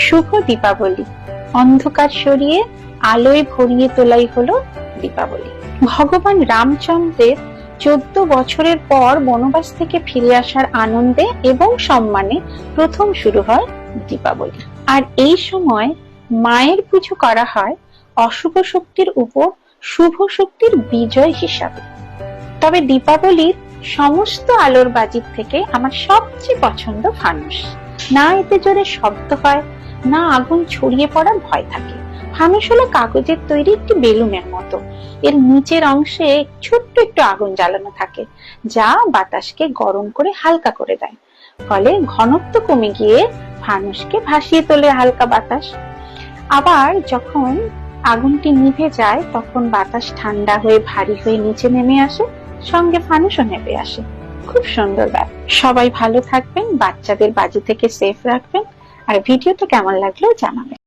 শুভ দীপাবলি। অন্ধকার সরিয়ে আলোয় ভরিয়ে তোলাই হলো দীপাবলি। ভগবান রামচন্দ্রের 14 বছরের পর বনবাস থেকে ফিরে আসার আনন্দে এবং সম্মানে প্রথম শুরু হয় দীপাবলি। আর এই সময় মায়ের পুজো করা হয় অশুভ শক্তির উপর শুভ শক্তির বিজয় হিসাবে। তবে দীপাবলির সমস্ত আলোর বাজির থেকে আমার সবচেয়ে পছন্দ ফানুস। না এতে জোরে শব্দ হয়, না আগুন ছড়িয়ে পড়ার ভয় থাকে। ফানুস হলো কাগজের তৈরি একটি বেলুনের মতো। এর নিচের অংশে ছোট্ট একটু আগুন জ্বালানো থাকে, যা বাতাসকে গরম করে হালকা করে দেয়। ফলে ঘনত্ব কমে গিয়ে ফানুসকে ভাসিয়ে তোলে হালকা বাতাস। আবার যখন আগুনটি নিভে যায়, তখন বাতাস ঠান্ডা হয়ে ভারী হয়ে নিচে নেমে আসে, সঙ্গে ফানুসও নেমে আসে। খুব সুন্দর ব্যাপার। সবাই ভালো থাকবেন, বাচ্চাদের বাজি থেকে সেফ রাখবেন, আর ভিডিওটা কেমন লাগলো জানাবেন।